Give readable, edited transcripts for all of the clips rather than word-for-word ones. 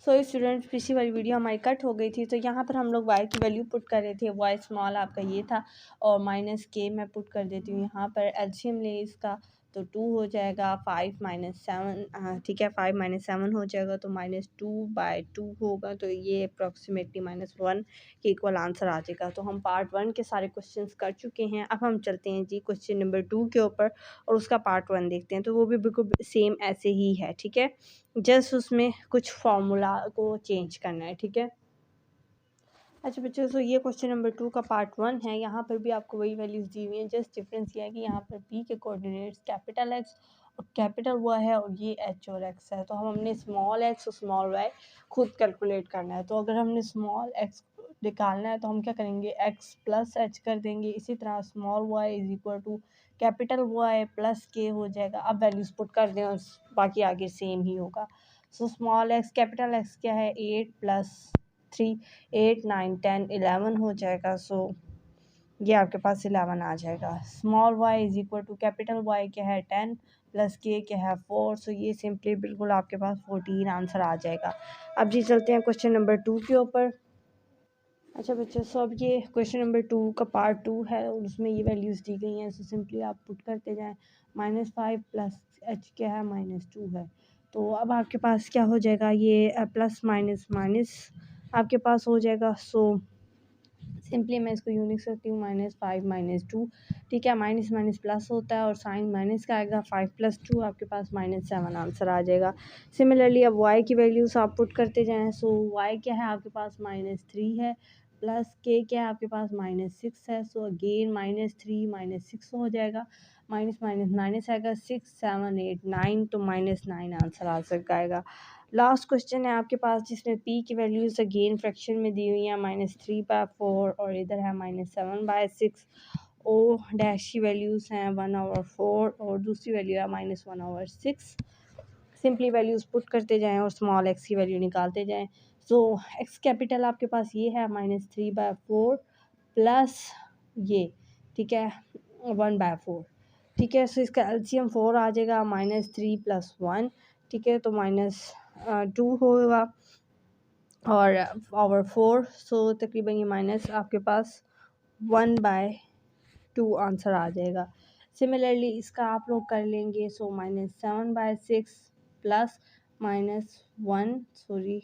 So students, पिछली वाली video हमारी कट हो गई थी, तो यहाँ पर हम लोग वाई की वैल्यू पुट कर रहे थे। वाई स्मॉल आपका ये था और माइनस के मैं पुट कर देती हूँ यहाँ पर। एलसीएम ले इसका तो 2 हो जाएगा, 5 माइनस 7, ठीक है, 5 माइनस 7 हो जाएगा तो -2/2 होगा, तो ये अप्रॉक्सीमेटली -1 के इक्वल आंसर आ जाएगा। तो हम पार्ट 1 के सारे क्वेश्चंस कर चुके हैं। अब हम चलते हैं जी क्वेश्चन नंबर 2 के ऊपर और उसका पार्ट 1 देखते हैं। तो वो भी बिल्कुल सेम ऐसे ही है, ठीक है, जस्ट उसमें कुछ फार्मूला को चेंज करना है, ठीक है। अच्छा बच्चों, तो ये क्वेश्चन नंबर 2 का पार्ट 1 है। यहाँ पर भी आपको वही वैल्यूज़ दी हुई हैं, जस्ट डिफरेंस ये है कि यहाँ पर पी के कोऑर्डिनेट्स कैपिटल एक्स और कैपिटल वाई है और ये एच और एक्स है। तो हमने स्मॉल एक्स और स्मॉल वाई खुद कैलकुलेट करना है। तो अगर हमने स्मॉल एक्स निकालना है तो हम क्या करेंगे, एक्स प्लस एच कर देंगे। इसी तरह small y is equal to capital Y plus k हो जाएगा। अब वैल्यूज़ पुट कर दें और बाकी आगे सेम ही होगा। So small x capital x क्या है, 8 + 3, 8 9 10 11 हो जाएगा। सो ये आपके पास 11 आ जाएगा। Small y is equal to capital Y क्या है, 10 + के क्या है, 4। सो ये सिंपली बिल्कुल आपके पास 14 आंसर आ जाएगा। अब जी चलते हैं क्वेश्चन नंबर 2 के ऊपर। अच्छा बच्चों, सो अब ये क्वेश्चन नंबर 2 का पार्ट 2 है और उसमें ये वैल्यूज़ दी गई हैं। सो सिंपली आप पुट करते जाएं। -5 + एच क्या है, -2 है। तो अब आपके पास क्या हो जाएगा, ये प्लस माइनस माइनस आपके पास हो जाएगा। सो सिंपली मैं इसको यूँ लिख सकती हूँ, -5 - 2, ठीक है। माइनस माइनस प्लस होता है और साइन माइनस का आएगा। 5 + 2 आपके पास -7 आंसर आ जाएगा। सिमिलरली अब y की वैल्यूज़ आप पुट करते जाएं। सो y क्या है आपके पास, -3 है, प्लस k क्या है आपके पास, -6 है। सो अगेन -3 - 6 हो जाएगा। माइनस माइनस माइनस आएगा, 6 7 8 9, तो -9 आंसर आ सकेगा। लास्ट क्वेश्चन है आपके पास जिसमें p की वैल्यूज़ अगेन फ्रैक्शन में दी हुई हैं, -3/4 और इधर है -7/6। ओ डैश की वैल्यूज़ हैं 1/4 और दूसरी वैल्यू है -1/6। सिंपली वैल्यूज़ पुट करते जाएं और स्मॉल एक्स की वैल्यू निकालते जाएं। सो एक्स कैपिटल आपके पास ये है -3/4 प्लस ये, ठीक है, 1/4, ठीक है। सो इसका एलसीएम 4 आ जाएगा, -3 + 1, ठीक है, तो -2 होगा और /4। सो तकरीबन ये माइनस आपके पास 1/2 आंसर आ जाएगा। सिमिलरली इसका आप लोग कर लेंगे। सो -7/6 प्लस -1 सॉरी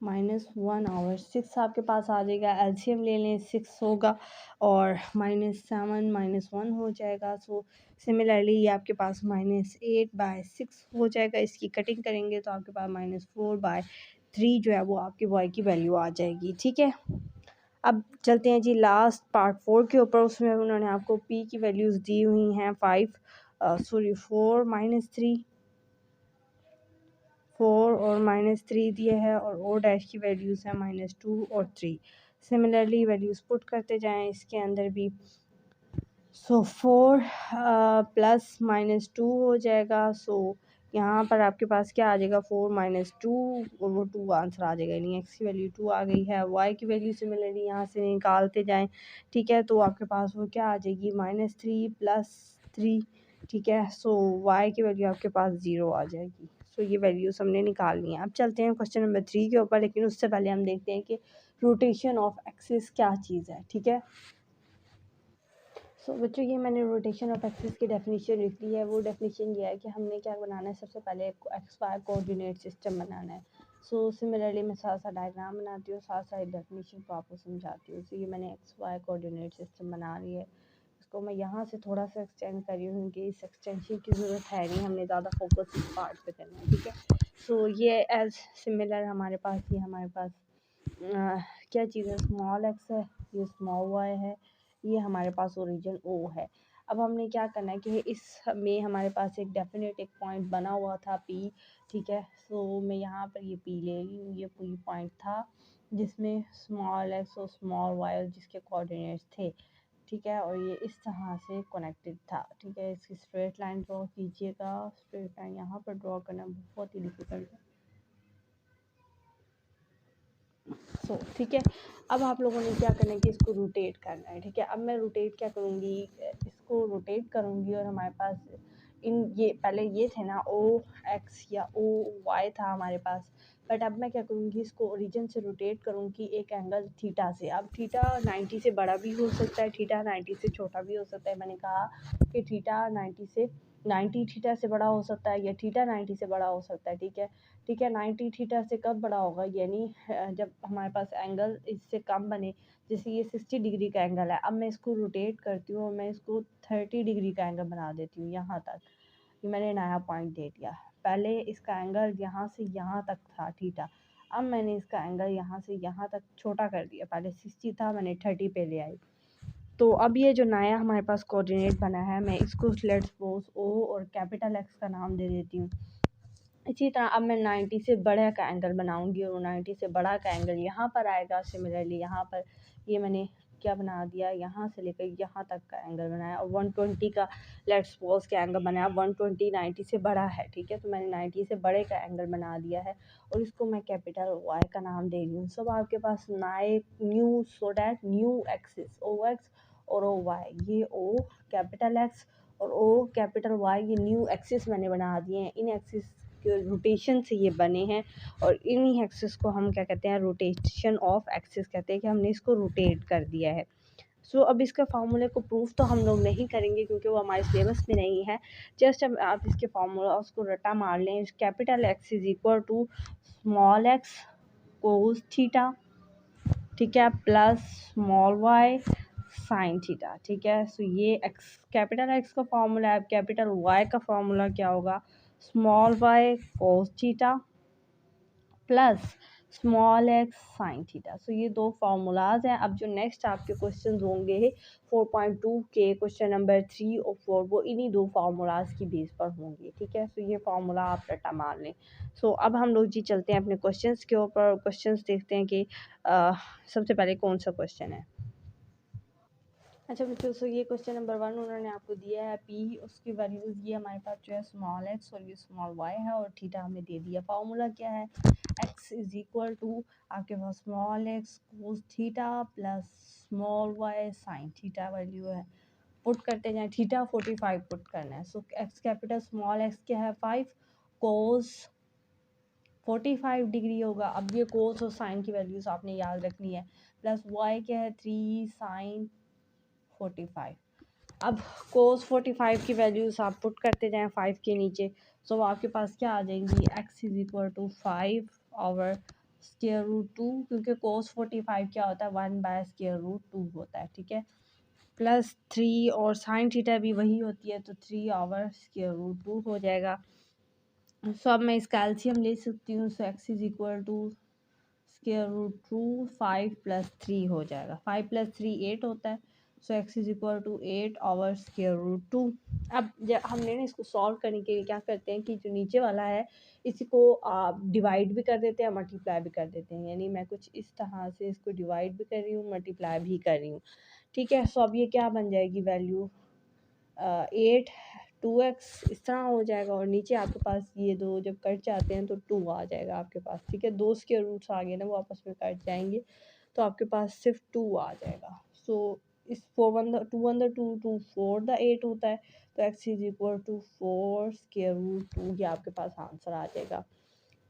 -1/6 आपके पास आ जाएगा। एलसीएम ले लें, 6 होगा और -7 - 1 हो जाएगा। सो सिमिलरली ये आपके पास -8/6 हो जाएगा। इसकी कटिंग करेंगे तो आपके पास -4/3 जो है वो आपकी वाई की वैल्यू आ जाएगी, ठीक है। अब चलते हैं जी लास्ट पार्ट 4 के ऊपर। उसमें उन्होंने आपको पी की वैल्यूज़ दी हुई हैं 4 -4 और -3 दिए है और ओ डैश की वैल्यूज़ है -2 और 3। सिमिलरली वैल्यूज़ पुट करते जाएं इसके अंदर भी। सो 4 प्लस -2 हो जाएगा। सो यहाँ पर आपके पास क्या आ जाएगा, 4 - 2 और वो 2 आंसर आ जाएगा, यानी एक्स की वैल्यू 2 आ गई है। वाई की वैल्यू सिमिलरली यहाँ से निकालते जाएं, ठीक है, तो आपके पास वो क्या आ जाएगी, -3 + 3, ठीक है। सो वाई की वैल्यू आपके पास 0 आ जाएगी। सो ये वैल्यूज़ हमने निकाल ली हैं। अब चलते हैं क्वेश्चन नंबर 3 के ऊपर, लेकिन उससे पहले हम देखते हैं कि रोटेशन ऑफ एक्सिस क्या चीज़ है, ठीक है। सो बच्चों, ये मैंने रोटेशन ऑफ एक्सिस की डेफिनेशन लिख ली है। वो डेफिनेशन ये है कि हमने क्या बनाना है, सबसे पहले एक्स वाई कोऑर्डिनेट सिस्टम बनाना है। सो सिमिलरली मैं साथ साथ डायग्राम बनाती हूँ, साथ साथ डेफिनेशन को आपको समझाती हूँ। सो ये मैंने एक्स वाई कोऑर्डिनेट सिस्टम बना ली है। इसको मैं यहाँ से थोड़ा सा एक्सटेंड कर रही हूँ क्योंकि इस एक्सटेंशन की ज़रूरत है नहीं, हमने ज़्यादा फोकस इस पार्ट पे करना है, ठीक है। सो ये एज सिमिलर हमारे पास क्या चीज़ है, स्मॉल एक्स है, ये स्मॉल वाई है, ये हमारे पास ओरिजिन ओ है। अब हमने क्या करना है कि इसमें हमारे पास एक डेफिनेट एक पॉइंट बना हुआ था पी, ठीक है। सो मैं यहाँ पर ये पी ले रही हूँ, ये पी पॉइंट था जिसमें स्मॉल एक्स और स्मॉल वाई जिसके कोऑर्डिनेट्स थे, ठीक है, और ये इस तरह से कनेक्टेड था, ठीक है। इसकी स्ट्रेट लाइन ड्रॉ कीजिएगा। स्ट्रेट लाइन यहाँ पर ड्रॉ करना बहुत ही डिफिकल्ट है। सो ठीक है, अब आप लोगों ने क्या करना है कि इसको रोटेट करना है, ठीक है। अब मैं रोटेट क्या करूँगी, इसको रोटेट करूँगी और हमारे पास ये पहले ये थे ना ओ एक्स या ओ वाई था हमारे पास, बट अब मैं क्या करूँगी, इसको ओरिजिन से रोटेट करूँगी एक एंगल थीटा से। अब थीटा 90 से बड़ा भी हो सकता है, थीटा 90 से छोटा भी हो सकता है। मैंने कहा कि थीटा 90 थीटा से बड़ा हो सकता है या थीटा 90 से बड़ा हो सकता है। ठीक है 90 थीटा से कब बड़ा होगा, यानी जब हमारे पास एंगल इससे कम बने। जैसे ये 60 डिग्री का एंगल है, अब मैं इसको रोटेट करती हूँ और मैं इसको 30 डिग्री का एंगल बना देती हूँ। यहाँ तक ये मैंने नया पॉइंट दे दिया। पहले इसका एंगल यहाँ से यहाँ तक था थीटा, अब मैंने इसका एंगल यहाँ से यहाँ तक छोटा कर दिया। पहले 60 था, मैंने 30 पे ले आई। तो अब ये जो नया हमारे पास कोऑर्डिनेट बना है, मैं इसको लेट्स सपोज ओ और कैपिटल एक्स का नाम दे देती हूँ। इसी तरह अब मैं 90 से बड़ा का एंगल बनाऊंगी और 90 से बड़ा का एंगल यहाँ पर आएगा। सिमिलरली यहाँ पर ये मैंने क्या बना दिया, यहाँ से लेकर यहाँ तक का एंगल बनाया और 120 का लेट्स सपोज का एंगल बनाया। 120 90 से बड़ा है, ठीक है, तो मैंने 90 से बड़े का एंगल बना दिया है और इसको मैं कैपिटल वाई का नाम दे रही हूँ। सब आपके पास new so that new axis O X और ओ वाई, ये ओ कैपिटल एक्स और ओ कैपिटल वाई, ये न्यू एक्सिस मैंने बना दिए हैं। इन एक्सिस के रोटेशन से ये बने हैं और इन्हीं एक्सिस को हम क्या कहते हैं, रोटेशन ऑफ एक्सिस कहते हैं कि हमने इसको रोटेट कर दिया है। सो अब इसका फार्मूले को प्रूफ तो हम लोग नहीं करेंगे क्योंकि वो हमारे सिलेबस में नहीं है। जस्ट अब आप इसके फार्मूला उसको रटा मार लें। Capital X is equal to small X cos theta, ठीक है, plus small Y sine theta, ठीक है। सो ये एक्स कैपिटल एक्स का फार्मूला है। अब कैपिटल वाई का फार्मूला क्या होगा, small Y cos theta plus small X sine theta. So ये दो फार्मूलाज हैं। अब जो नेक्स्ट आपके क्वेश्चन होंगे 4.2 के क्वेश्चन नंबर 3 और 4, वो इन्हीं दो फार्मूलाज की बेस पर होंगे, ठीक है। सो ये फार्मूला आप रटा मार लें। सो अब हम लोग जी चलते हैं अपने क्वेश्चंस के ऊपर। क्वेश्चंस देखते हैं कि सबसे पहले कौन सा क्वेश्चन है। अच्छा बच्चों, सो ये क्वेश्चन नंबर 1 उन्होंने आपको दिया है पी, उसकी वैल्यूज़ ये हमारे पास जो है स्मॉल एक्स और ये स्मॉल वाई है और थीटा हमें दे दिया। फार्मूला क्या है, एक्स इज इक्वल टू आपके पास small X cos theta plus small Y sine theta value है। पुट करते जाएँ, थीटा 45 पुट करना है। So X capital small X क्या है 5, कोस 45 डिग्री होगा। अब ये कोस और साइन की वैल्यूज़ आपने याद रखनी है। प्लस वाई क्या है 3 साइन 45। अब कोस 45 की वैल्यूज आप पुट करते जाएं 5 के नीचे। सो आपके पास क्या आ जाएंगी, x is equal to 5 over square root 2, क्योंकि कोस 45 क्या होता है 1/√2 होता है, ठीक है, प्लस 3 और साइन थीटा भी वही होती है तो 3 ओवर स्क्वायर रूट 2 हो जाएगा। सो अब मैं इसका एलसीएम ले सकती हूँ। So X is equal to square root 2 5 plus 3 हो जाएगा। 5 प्लस 3 8 होता है। So X is equal to 8 over square root 2। अब जब हमने ना इसको सॉल्व करने के लिए क्या करते हैं कि जो नीचे वाला है इसी को डिवाइड भी कर देते हैं, मल्टीप्लाई भी कर देते हैं। यानी मैं कुछ इस तरह से इसको डिवाइड भी कर रही हूँ, मल्टीप्लाई भी कर रही हूँ, ठीक है। सो अब ये क्या बन जाएगी वैल्यू 8 2x इस तरह हो जाएगा और नीचे आपके पास ये दो जब कट जाते हैं तो 2 आ जाएगा आपके पास, ठीक है। दो स्क्वायर रूट्स आ गए ना, वो आपस में कट जाएंगे तो आपके पास सिर्फ 2 आ जाएगा। सो इस 2 4 द 8 होता है तो x is equal to 4 square root 2, ये आपके पास आंसर आ जाएगा।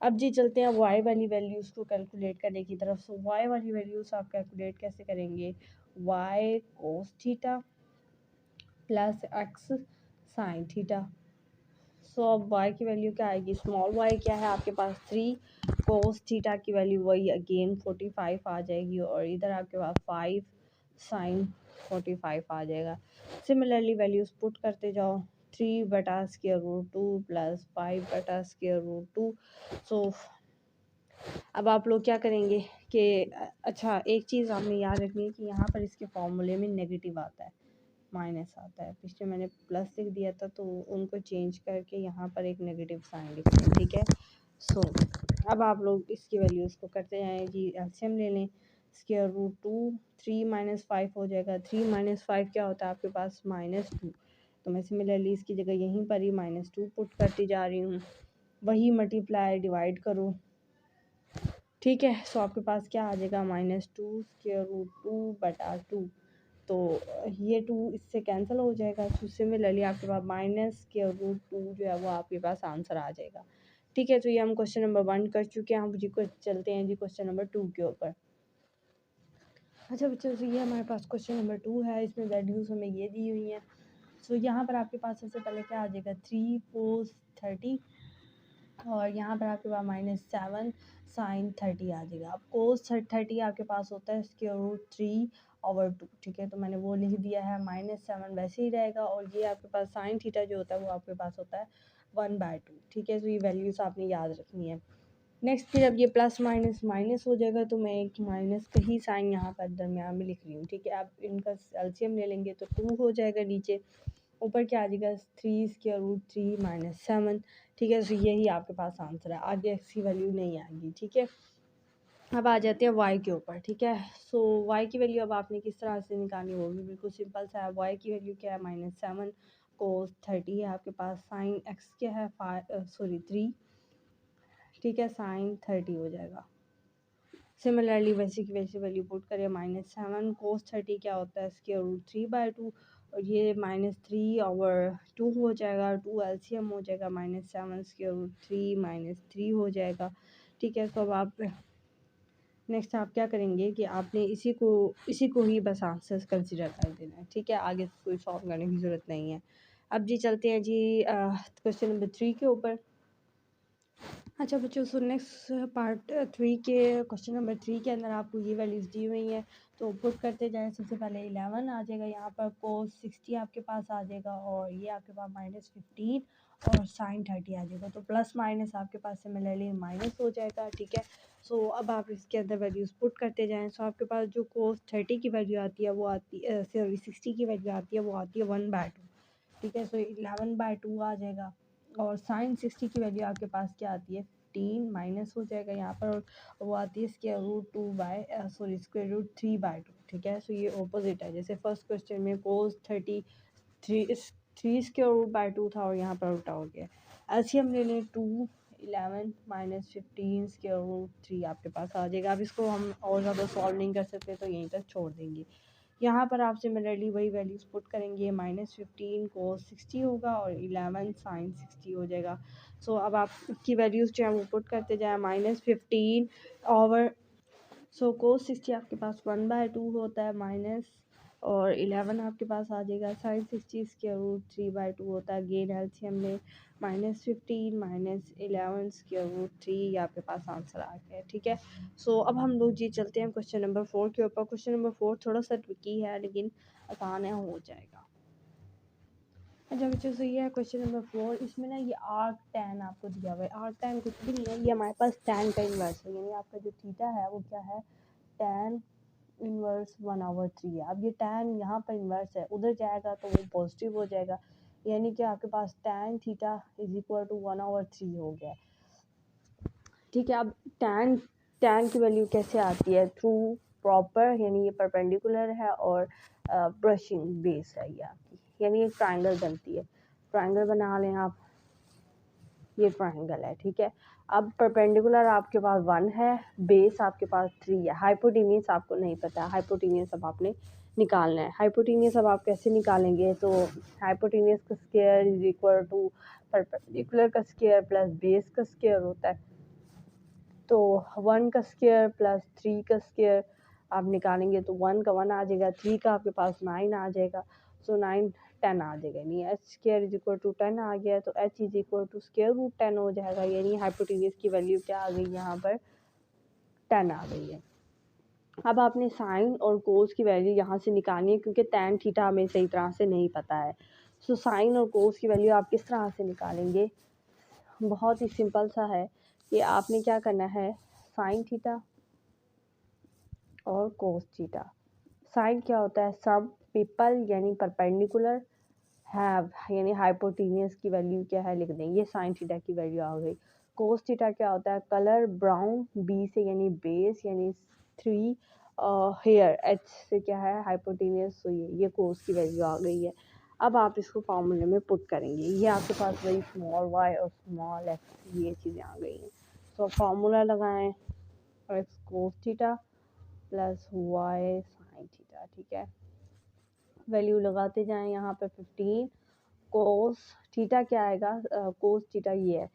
अब जी चलते हैं y वाली वैल्यूज़ को कैलकुलेट करने की तरफ। सो y वाली वैल्यूज़ आप कैलकुलेट कैसे करेंगे, y cos theta plus x sine theta. So अब y की वैल्यू क्या आएगी, स्मॉल y क्या है आपके पास 3, कोस थीटा की वैल्यू वही अगेन 45 आ जाएगी और इधर आपके पास 5 साइन 45 आ जाएगा। सिमिलरली वैल्यूज़ पुट करते जाओ, 3 बटा स्क्वायर रूट 2 प्लस 5 बटा स्क्वायर रूट 2। सो अब आप लोग क्या करेंगे कि अच्छा एक चीज़ आपने याद रखनी है कि यहाँ पर इसके फॉर्मूले में नेगेटिव आता है, माइनस आता है। पिछले मैंने प्लस लिख दिया था तो उनको चेंज करके यहाँ पर एक नेगेटिव साइन लिख दें, ठीक है। सो अब आप लोग इसकी वैल्यूज़ को करते जाएँ जी, एलसीएम ले लें। स्क्वायर रूट 2 3 माइनस 5 हो जाएगा। 3 माइनस 5 क्या होता है आपके पास -2, तो मैं सिमिलरली इसकी जगह यहीं पर ही -2 पुट करती जा रही हूँ। वही मल्टीप्लाई डिवाइड करो, ठीक है। सो आपके पास क्या आ जाएगा -2 स्क्वायर रूट 2 बटा 2, तो ये 2 इससे कैंसिल हो जाएगा। तो सिमिलरली आपके पास माइनस स्क्वायर रूट 2 जो है वो आपके पास आंसर आ जाएगा, ठीक है, तो ये हम क्वेश्चन नंबर 1 कर चुके हैं। हम जी को चलते हैं जी क्वेश्चन नंबर 2 के ऊपर। अच्छा बच्चों, तो ये हमारे पास क्वेश्चन नंबर 2 है। इसमें वैल्यूज़ हमें ये दी हुई हैं। सो यहाँ पर आपके पास सबसे पहले क्या आ जाएगा, 3 cos 30 और यहाँ पर आपके पास -7 sin 30 आ जाएगा। अब cos 30 आपके पास होता है स्क्वायर रूट 3/2, ठीक है, तो मैंने वो लिख दिया है। -7 वैसे ही रहेगा और ये आपके पास साइन थीटा जो होता है वो आपके पास होता है 1/2, ठीक है। तो ये वैल्यूज़ आपने याद रखनी है। नेक्स्ट फिर अब ये प्लस माइनस माइनस हो जाएगा, तो मैं एक माइनस का ही साइन यहाँ पर दरमियान में लिख रही हूँ, ठीक है। आप इनका एलसीएम ले लेंगे तो 2 हो जाएगा नीचे, ऊपर क्या आ जाएगा 3 स्क्वायर रूट 3 -7, ठीक है। तो यही आपके पास आंसर है, आगे इसकी वैल्यू नहीं आएगी, ठीक है। अब आ जाते हैं y के ऊपर, ठीक है। सो y की वैल्यू अब आपने किस तरह से निकालनी, वो भी बिल्कुल सिंपल सा है। y की वैल्यू क्या है, -7 cos 30 है आपके पास, साइन x क्या है 3, ठीक है, साइन 30 हो जाएगा। सिमिलरली वैसे की वैसे वैल्यू पुट करें, -7 cos 30 क्या होता है स्क्वायर रूट 3/2 और ये -3/2 हो जाएगा, 2 एलसीएम हो जाएगा, -7 स्क्वायर रूट 3 -3 हो जाएगा, ठीक है। तो अब आप नेक्स्ट आप क्या करेंगे कि आपने इसी को ही बस आंसर कंसिडर कर देना है, ठीक है। आगे कोई सॉल्व करने की ज़रूरत नहीं है। अब जी चलते हैं जी क्वेश्चन नंबर 3 के ऊपर। अच्छा बच्चों, सो नेक्स्ट पार्ट 3 के क्वेश्चन नंबर 3 के अंदर आपको ये वैल्यूज़ दी हुई हैं, तो पुट करते जाएं। सबसे पहले 11 आ जाएगा, यहाँ पर cos 60 आपके पास आ जाएगा और ये आपके पास -15 और sin 30 आ जाएगा, तो प्लस माइनस आपके पास सिमिलरली माइनस हो जाएगा, ठीक है। सो अब आप इसके अंदर वैल्यूज़ पुट करते जाएँ। सो आपके पास जो cos 30 की वैल्यू आती है वो आती है, सॉरी 60 की वैल्यू आती है वो आती है 1/2, ठीक है। सो 11/2 आ जाएगा और साइन 60 की वैल्यू आपके पास क्या आती है 15 माइनस हो जाएगा यहाँ पर, और वो आती है स्क्वायर रूट 3/2, ठीक है। सो ये ऑपोजिट है, जैसे फर्स्ट क्वेश्चन में cos 30 3 स्क्वायर रूट बाय 2 था और यहाँ पर उल्टा हो गया। एलसीएम ले लें, 2 11 -15 स्क्वायर रूट 3 आपके पास आ जाएगा। अब इसको हम और ज़्यादा सॉल्व नहीं कर सकते तो यहीं तक छोड़ देंगे। यहाँ पर आप सिमिलरली वही वैल्यूज़ पुट करेंगे, -15 cos 60 होगा और 11 sin 60 हो जाएगा। सो अब आप की वैल्यूज़ जो है वो पुट करते जाएँ, -15 ओवर cos 60 आपके पास 1/2 होता है, माइनस और 11 आपके पास आ जाएगा, sin 60 स्क्वायर रूट 3/2 होता है। गेन एलसीएम में -15 -11 स्क्वायर रूट 3, ये आपके पास आंसर आ गया, ठीक है। सो अब हम लोग जी चलते हैं क्वेश्चन नंबर 4 के ऊपर। क्वेश्चन नंबर 4 थोड़ा सा ट्रिकी है लेकिन आसान है, हो जाएगा। अच्छा बच्चों, सही है क्वेश्चन नंबर 4। इसमें ना ये आर्क टैन आपको दिया हुआ है। आर्क टैन कुछ भी नहीं है, ये हमारे पास टैन का इन्वर्स है, यानी आपका जो थीटा है वो क्या है, टैन इन्वर्स 1/3 है। अब ये टैन यहाँ पर इन्वर्स है, उधर जाएगा तो वो पॉजिटिव हो जाएगा, यानी कि आपके पास tan theta is equal to 1/3 हो गया, ठीक है। अब टैन टैन की वैल्यू कैसे आती है, थ्रू प्रॉपर, यानी ये परपेंडिकुलर है और ब्रशिंग बेस है ये आपकी, यानी एक ट्राइंगल बनती है। ट्राइंगल बना लें आप, ये ट्राइंगल है, ठीक है। अब परपेंडिकुलर आपके पास 1 है, बेस आपके पास 3 है, हाइपोटेनियस आपको नहीं पता है, हाइपोटेनियस अब आपने निकालना है। हाइपोटेनियस अब आप कैसे निकालेंगे, तो हाइपोटेनियस का square is equal to perpendicular का स्क्वायर प्लस बेस का स्क्वायर होता है, तो 1 का स्क्वायर प्लस 3 का स्क्वायर आप निकालेंगे तो 1 का 1 आ जाएगा, 3 का आपके पास 9 आ जाएगा, सो 9 10 आ जाएगा, यानी h square is equal to 10 आ गया, तो h is equal to square root 10 हो जाएगा, यानी हाइपोटेनियस की वैल्यू क्या आ गई यहाँ पर 10 आ गई है। अब आपने साइन और कोस की वैल्यू यहाँ से निकालनी है, क्योंकि टैन थीटा हमें सही तरह से नहीं पता है। सो साइन और कोस की वैल्यू आप किस तरह से निकालेंगे, बहुत ही सिंपल सा है कि आपने क्या करना है, साइन थीटा और कोस थीटा। साइन क्या होता है, सम पीपल यानी परपेंडिकुलर, हैव यानी हाइपोटेनियस की वैल्यू क्या है लिख दें, ये साइन थीटा की वैल्यू आ गई। कोस थीटा क्या होता है, कलर ब्राउन, बी से यानी बेस यानी 3, हेयर एच से क्या है हाइपोटेनियस, तो ये कोस की वैल्यू आ गई है। अब आप इसको फॉर्मूले में पुट करेंगे, ये आपके पास वही स्मॉल वाई और स्मॉल एक्स ये चीज़ें आ गई हैं। तो फार्मूला लगाएं, x cos theta plus y sine theta, ठीक है। वैल्यू लगाते जाएं, यहाँ पे 15 कोस थीटा क्या आएगा, कोस थीटा ये है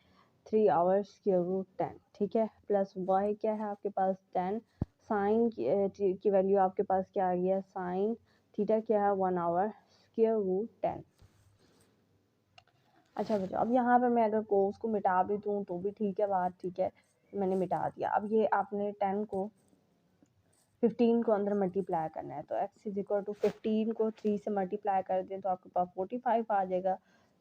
3 आवर्स स्क्वायर रूट 10, ठीक है, प्लस वाई क्या है आपके पास 10, साइन की वैल्यू आपके पास क्या आ गया, साइन थीटा क्या है 1 आवर स्क्वायर रूट 10। अच्छा बच्चों, अब यहाँ पर मैं अगर कोस को मिटा भी दूँ तो भी ठीक है बात, ठीक है, मैंने मिटा दिया। अब ये आपने 10 को 15 को अंदर मल्टीप्लाई करना है, तो x इज इक्वल टू 15 को 3 से मल्टीप्लाई कर दें तो आपके पास 45 आ जाएगा,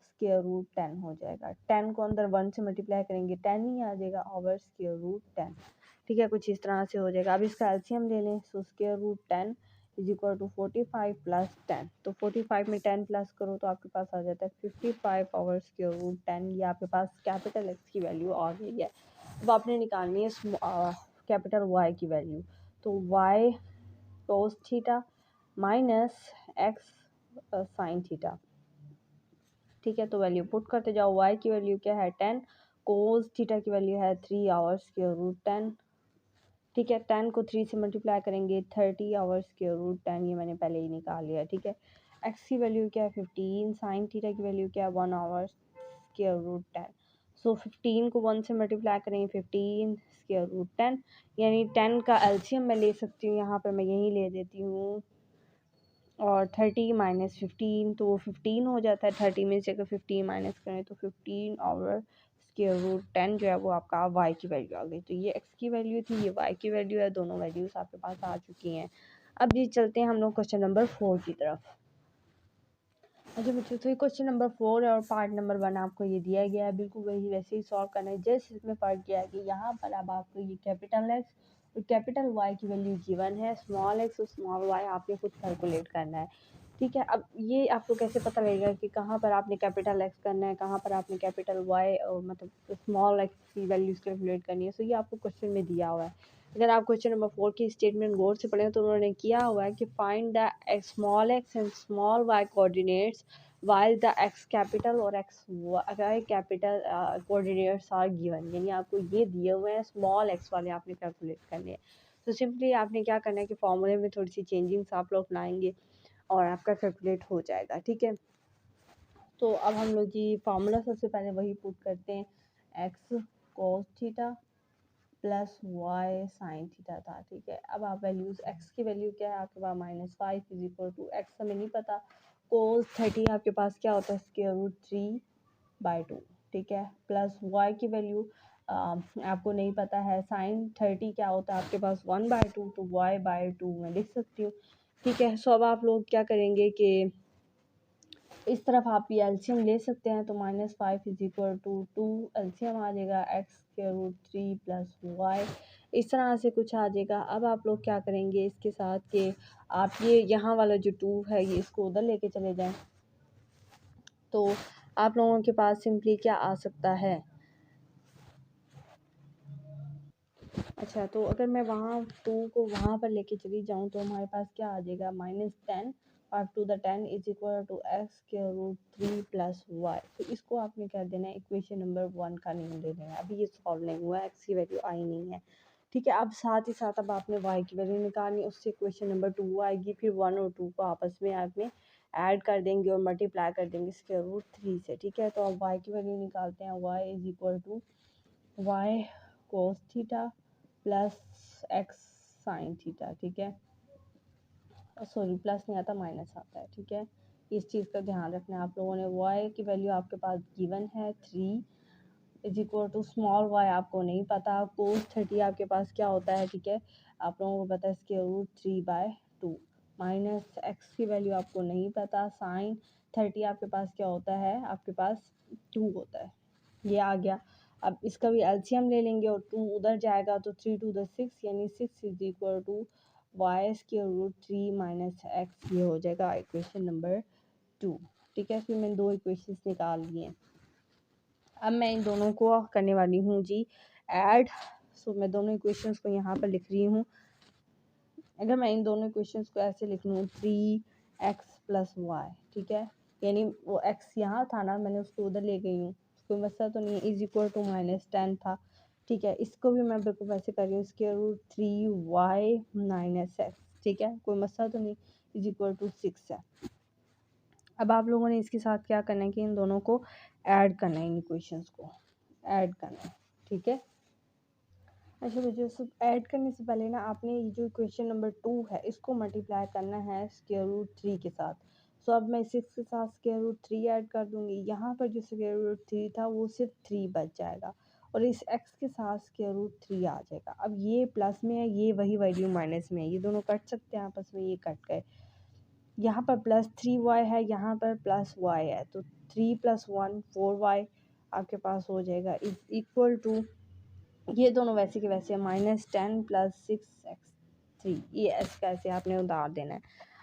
स्क्वायर रूट 10 हो जाएगा। 10 को अंदर 1 से मल्टीप्लाई करेंगे 10 ही आ जाएगा ओवर स्क्वायर रूट 10, ठीक है, कुछ इस तरह से हो जाएगा। अब इसका एलसीएम ले लें, so square root 10 is equal to 45 plus 10, तो 45 में 10 प्लस करो तो आपके पास आ जाता है 55 ओवर स्क्वायर रूट 10। ये आपके पास कैपिटल एक्स की वैल्यू आ गई है। अब आपने निकालनी है कैपिटल वाई की वैल्यू, तो y cos theta minus x sign theta, ठीक है, तो वैल्यू पुट करते जाओ। y की वैल्यू क्या है 10, cos थीटा की वैल्यू है 3 आवर्स स्क्वायर रूट 10, ठीक है, 10 को 3 से मल्टीप्लाई करेंगे 30 आवर्स स्क्वायर रूट 10, ये मैंने पहले ही निकाल लिया, ठीक है। x की वैल्यू क्या है 15, साइन थीटा की वैल्यू क्या है 1 आवर्स स्क्वायर रूट 10, सो 15 को 1 से मल्टीप्लाई करेंगे 15 स्क्वायर रूट 10, यानी 10 का एलसीएम मैं ले सकती हूँ, यहाँ पर मैं यही ले देती हूँ, और 30 माइनस 15 तो वो 15 हो जाता है, 30 में से अगर 15 माइनस करें तो 15 ओवर स्क्वायर रूट 10 जो है वो आपका y की वैल्यू आ गई। तो ये x की वैल्यू थी, ये y की वैल्यू है, दोनों वैल्यूज़ आपके पास आ चुकी हैं। अब ये चलते हैं हम लोग क्वेश्चन नंबर 4 की तरफ। अच्छा बच्चों, तो ये क्वेश्चन नंबर 4 है और पार्ट नंबर 1 आपको ये दिया गया है, बिल्कुल वही वैसे ही सॉल्व करना है। जस्ट इसमें फ़र्क किया है कि यहाँ पर अब आपको ये कैपिटल एक्स और कैपिटल वाई की वैल्यू गिवन है, स्मॉल एक्स और स्मॉल वाई आपने खुद कैलकुलेट करना है, ठीक है। अब ये आपको कैसे पता लगेगा कि कहाँ पर आपने कैपिटल एक्स करना है, कहाँ पर आपने कैपिटल वाई और मतलब स्मॉल एक्स की वैल्यूज़ कैलकुलेट करनी है, सो ये आपको क्वेश्चन में दिया हुआ है। अगर आप क्वेश्चन नंबर 4 की स्टेटमेंट गौर से पढ़ें तो उन्होंने किया हुआ है कि find the small x and small y coordinates while the x capital और x y capital coordinates are given, यानी आपको ये दिए हुए हैं, स्मॉल x वाले आपने कैलकुलेट करने हैं। तो सिंपली आपने क्या करना है कि फॉर्मूले में थोड़ी सी चेंजिंग्स आप लोग लाएंगे और आपका कैलकुलेट हो जाएगा, ठीक है। तो अब हम लोग जी फार्मूला सबसे पहले वही पुट करते हैं, x cos theta plus y sine theta था, ठीक है। अब आप वैल्यूज़ x की वैल्यू क्या है आपके पास -5 इज इक्वल टू x हमें नहीं पता, कोस 30 आपके पास क्या होता है स्क्वायर रूट 3/2, ठीक है, प्लस y की वैल्यू आपको नहीं पता है, साइन 30 क्या होता है आपके पास 1/2, तो y/2 मैं लिख सकती हूँ, ठीक है। सो अब आप लोग क्या करेंगे कि इस तरफ आप ये एलसीएम ले सकते हैं, तो -5 इज इक्वल टू 2 एलसीएम आ जाएगा x square root 3 plus y, इस तरह से कुछ आ जाएगा। अब आप लोग क्या करेंगे इसके साथ कि आप ये यहाँ वाला जो 2 है ये इसको उधर लेके चले जाएं, तो आप लोगों के पास सिंपली क्या आ सकता है, अच्छा तो अगर मैं वहाँ 2 को वहाँ पर लेके चली जाऊँ तो हमारे पास क्या आ जाएगा -10 5 to the 10 is equal to x square root 3 plus y, तो इसको आपने क्या देना है, इक्वेशन नंबर 1 का नेम देना है। अभी ये सॉल्व नहीं हुआ है, x की वैल्यू आई नहीं है, ठीक है। अब साथ ही साथ अब आपने y की वैल्यू निकालनी है, उससे इक्वेशन नंबर 2 आएगी, फिर 1 और 2 को आपस में आपने ऐड कर देंगे और मल्टीप्लाई कर देंगे स्क्वायर रूट 3 से, ठीक है। तो अब y की वैल्यू निकालते हैं, y is equal to y cos theta plus x sine theta, ठीक है, सॉरी प्लस नहीं आता माइनस आता है, ठीक है। इस चीज़ का ध्यान रखना है आप लोगों ने। y की वैल्यू आपके पास गिवन है 3 is equal to small y आपको नहीं पता, कोस 30 आपके पास क्या होता है, ठीक है, आप लोगों को पता है स्क्वायर रूट 3/2, माइनस x की वैल्यू आपको नहीं पता, साइन 30 आपके पास क्या होता है, आपके पास 2 होता है, ये आ गया। अब इसका भी एलसीएम ले लेंगे और 2 उधर जाएगा तो 3 टू द 6 यानी 6 is equal to y square root 3 minus x, ये हो जाएगा इक्वेशन नंबर 2, ठीक है। फिर मैंने 2 इक्वेशंस निकाल लिए। अब मैं इन दोनों को करने वाली हूँ जी ऐड, सो मैं दोनों इक्वेशंस को यहाँ पर लिख रही हूँ। अगर मैं इन दोनों इक्वेशंस को ऐसे लिख लूँ 3x प्लस वाई, ठीक है, यानी वो x यहाँ था ना, मैंने उसको उधर ले गई हूँ, कोई मसला तो नहीं है, इज इक्वल टू -10 था, ठीक है। इसको भी मैं बिल्कुल वैसे कर रही हूँ, square root 3y minus x, ठीक है, कोई मसला तो नहीं, इज इक्वल टू 6 है। अब आप लोगों ने इसके साथ क्या करना है कि इन दोनों को ऐड करना है, इन इक्वेशंस को ऐड करना है, ठीक है। अच्छा बच्चों, सब ऐड करने से पहले ना आपने ये जो इक्वेशन नंबर 2 है इसको मल्टीप्लाई करना है स्क्वायर रूट 3 के साथ। सो अब मैं 6 के साथ स्क्वायर रूट 3 ऐड कर दूंगी। यहाँ पर जो स्क्वायर रूट 3 था वो सिर्फ 3 बच जाएगा और इस x के साथ स्क्वायर रूट 3 आ जाएगा। अब ये प्लस में है, ये वही वैल्यू माइनस में है, ये दोनों कट सकते हैं आपस में, ये कट गए। यहाँ पर प्लस 3y है, यहाँ पर प्लस y है, तो 3 + 1 4y आपके पास हो जाएगा इज इक्वल टू, ये दोनों वैसे के वैसे -10 + 6x3, ये एस कैसे आपने उतार देना है।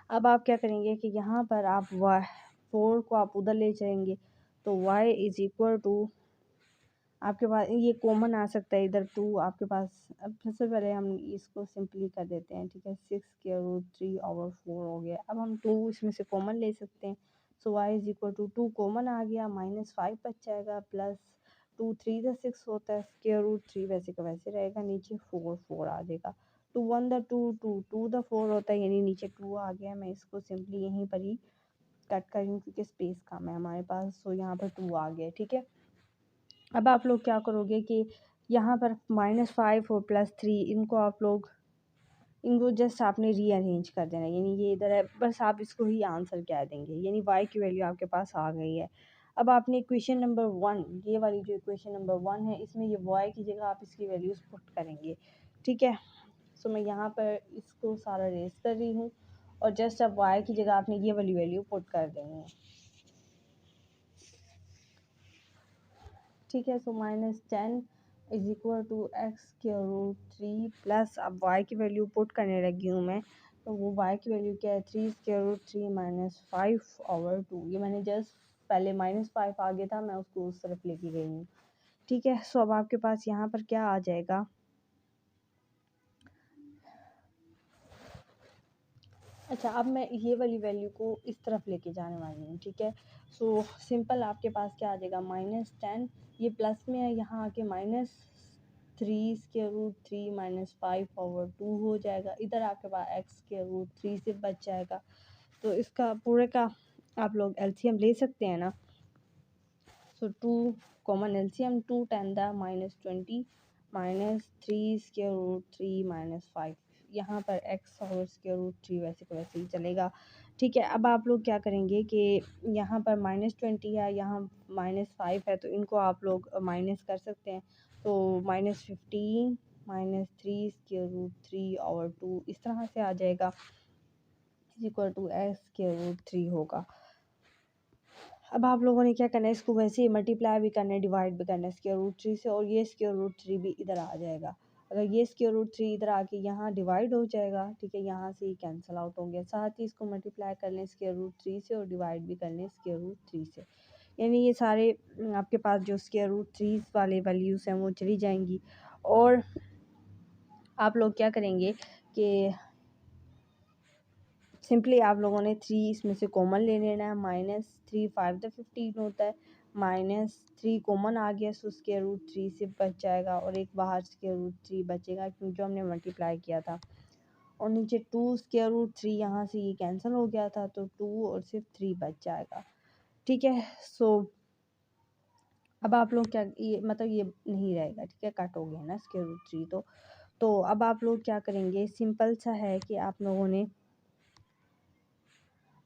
अब आप क्या करेंगे कि यहाँ पर आप 4 को आप उधर ले जाएंगे तो y इज इक्वल टू, आपके पास ये कॉमन आ सकता है इधर 2 आपके पास। अब सबसे पहले हम इसको सिंपली कर देते हैं, ठीक है। 6√3/4 हो गया। अब हम 2 इसमें से कॉमन ले सकते हैं, so y is equal to 2 common आ गया, -5 बच जाएगा, प्लस 2 3 × 6 होता है, √3 वैसे का वैसे रहेगा, नीचे 4 आ जाएगा। 2 1 × 2 2 2 × 4 होता है, यानी नीचे 2 आ गया। मैं इसको सिंपली यहीं पर ही कट कर रही हूँ क्योंकि स्पेस कम है हमारे पास, सो यहाँ पर 2 आ गया, ठीक है। अब आप लोग क्या करोगे कि यहाँ पर -5 और +3 इनको जस्ट आपने रीअरेंज कर देना, यानी ये इधर है, बस आप इसको ही आंसर कह देंगे, यानी y की वैल्यू आपके पास आ गई है। अब आपने इक्वेशन नंबर 1, ये वाली जो इक्वेशन नंबर 1 है, इसमें ये y की जगह आप इसकी वैल्यूज़ पुट करेंगे, ठीक है। सो मैं यहाँ पर इसको सारा रेस कर रही हूँ और जस्ट अब y की जगह आपने ये वाली वैल्यू पुट कर देनी है, ठीक है। So -10 is equal to x² plus, अब y की वैल्यू पुट करने लगी हूँ मैं, तो वो y की वैल्यू क्या है, 3² -5/2। ये मैंने जस्ट पहले -5 आ गया था, मैं उसको उस तरफ लेके गई हूँ, ठीक है। सो अब आपके पास यहाँ पर क्या आ जाएगा, अच्छा अब मैं ये वाली वैल्यू को इस तरफ लेके जाने वाली हूँ, ठीक है। सो सिंपल आपके पास क्या आ जाएगा, -10, ये प्लस में है, यहाँ आके -3√3 -5/2 हो जाएगा। इधर आपके पास x² से बच जाएगा, तो इसका पूरे का आप लोग एलसीएम ले सकते हैं ना। सो 2 कॉमन एलसीएम, 2 10 -20 -3√3 -5, यहाँ पर x और √3 वैसे को वैसे ही चलेगा, ठीक है। अब आप लोग क्या करेंगे कि यहाँ पर -20 है, यहाँ -5 है, तो इनको आप लोग माइनस कर सकते हैं, तो -15 -3√3/2 इस तरह से आ जाएगा, इक्वल टू x² होगा। अब आप लोगों ने क्या करना है, इसको वैसे ही मल्टीप्लाई भी करना है, डिवाइड भी करना है √3 से, और ये √3 भी इधर आ जाएगा। अगर ये √3 इधर आके यहाँ डिवाइड हो जाएगा, ठीक है, यहाँ से ही कैंसिल आउट हो गया। साथ ही इसको मल्टीप्लाई कर लें √3 से और डिवाइड भी कर लें √3 से, यानी ये सारे आपके पास जो √3 वाले वैल्यूज़ हैं वो चली जाएंगी। और आप लोग क्या करेंगे कि सिंपली आप लोगों ने 3 इसमें से कॉमन ले लेना है, -3 5 × 15 होता है, -3 कॉमन आ गया, सो √3 से बच जाएगा और एक बाहर √3 बचेगा क्योंकि जो हमने मल्टीप्लाई किया था, और नीचे 2 √3, यहाँ से ये कैंसिल हो गया था, तो 2 और सिर्फ 3 बच जाएगा, ठीक है। सो अब आप लोग क्या, ये मतलब ये नहीं रहेगा, ठीक है, कट हो गया ना √3, तो अब आप लोग क्या करेंगे, सिंपल सा है कि आप लोगों ने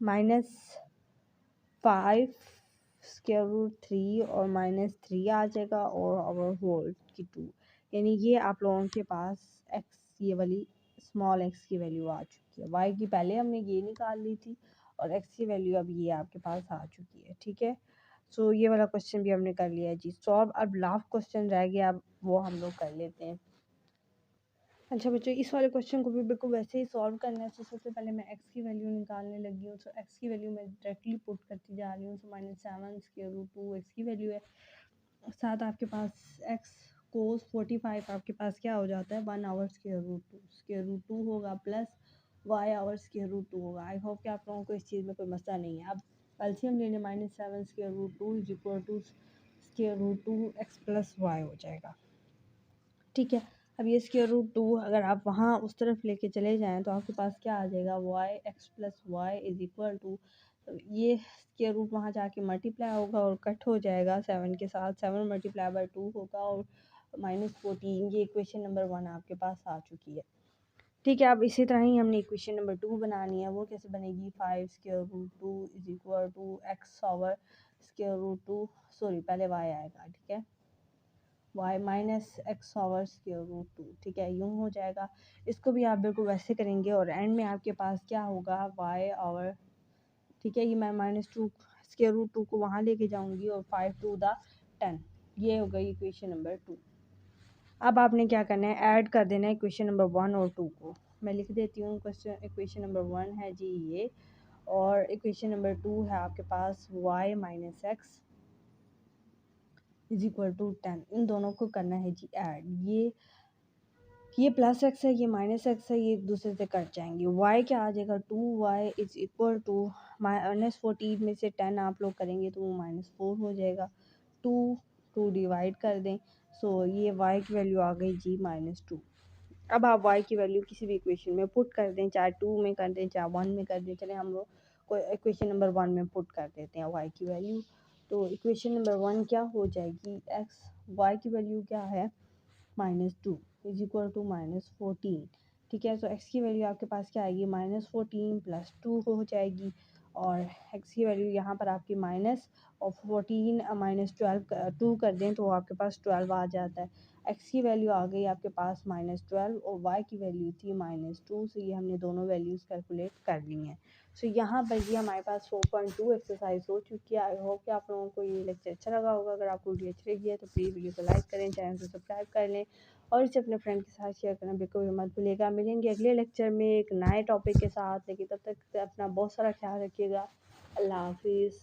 -5√3 और -3 आ जाएगा और ओवर होल की 2, यानी ये आप लोगों के पास x, ये वाली स्मॉल x की वैल्यू आ चुकी है। y की पहले हमने ये निकाल ली थी और x की वैल्यू अब ये आपके पास आ चुकी है, ठीक है। सो ये वाला क्वेश्चन भी हमने कर लिया है जी सॉल्व। अब लास्ट क्वेश्चन रह गया, अब वो हम लोग कर लेते हैं। अच्छा बच्चों, इस वाले क्वेश्चन को भी बिल्कुल वैसे ही सॉल्व करना है। तो सबसे पहले मैं x की वैल्यू निकालने लगी हूँ, तो x की वैल्यू मैं डायरेक्टली पुट करती जा रही हूँ। तो -7 x की वैल्यू है, साथ आपके पास x cos 45 आपके पास क्या हो जाता है, 1/√2 होगा, प्लस y/√2 होगा। आई होप कि आप लोगों को इस चीज़ में कोई मसला नहीं है। अब एलसीएम लेने, -7 √2 √2 x + y हो जाएगा, ठीक है। अब ये √2 अगर आप वहाँ उस तरफ लेके चले जाएँ तो आपके पास क्या आ जाएगा, x + y is equal to ये स्क्वायर रूट वहाँ जाके मल्टीप्लाई होगा और कट हो जाएगा 7 के साथ, 7 मल्टीप्लाई बाय 2 होगा और -14। ये इक्वेशन नंबर 1 आपके पास आ चुकी है। ठीक है, अब इसी तरह ही हमने इक्वेशन नंबर 2 बनानी है। वो कैसे बनेगी, 5 square root 2 is equal to x over square root 2, sorry पहले वाई आएगा, ठीक है, y minus x over square root 2, ठीक है, यूँ हो जाएगा। इसको भी आप बिल्कुल वैसे करेंगे और एंड में आपके पास क्या होगा, y ओवर, ठीक है, ये मैं -2 स्क्वायर रूट 2 को वहाँ लेके जाऊँगी और 5 टू द 10, ये हो गई इक्वेशन नंबर 2। अब आपने क्या करना है, ऐड कर देना है इक्वेशन नंबर 1 और 2 को। मैं लिख देती हूँ, क्वेश्चन इक्वेशन नंबर 1 है जी ये, और इक्वेशन नंबर 2 है आपके पास y minus x is equal to 10। इन दोनों को करना है जी ऐड। ये प्लस एक्स है, ये माइनस एक्स है, ये एक दूसरे से कट जाएंगे। y क्या आ जाएगा, 2y इज इक्वल टू -14 में से 10 आप लोग करेंगे तो वो -4 हो जाएगा। 2 डिवाइड कर दें, सो ये y की वैल्यू आ गई जी -2। अब आप y की वैल्यू किसी भी इक्वेशन में पुट कर दें, चाहे 2 में कर दें, चाहे 1 में कर दें। चले हम लोग कोई इक्वेशन नंबर 1 में पुट कर देते हैं y की वैल्यू। तो इक्वेशन नंबर 1 क्या हो जाएगी, y की वैल्यू क्या है, -2 इज इक्वल टू -14, ठीक है। तो x की वैल्यू आपके पास क्या आएगी, -14 प्लस 2 हो जाएगी, और x की वैल्यू यहाँ पर आपकी माइनस और 14 -12 2 कर दें तो आपके पास 12 आ जाता है। x की वैल्यू आ गई आपके पास -12 और y की वैल्यू थी -2, so ये हमने दोनों वैल्यूज़ कैलकुलेट कर ली हैं। सो यहाँ पर ये हमारे पास 4.2 एक्सरसाइज हो चुकी है। आई होप कि आप लोगों को ये लेक्चर अच्छा लगा होगा। अगर आपको वीडियो अच्छी लगी है तो प्लीज़ वीडियो को लाइक करें, चैनल को सब्सक्राइब कर लें और इसे अपने फ्रेंड के साथ शेयर करना बिल्कुल भी मत भूलिएगा। मिलेंगे अगले लेक्चर में एक नए टॉपिक के साथ, लेकिन तब तक अपना बहुत सारा ख्याल रखिएगा। अल्लाह हाफिज़।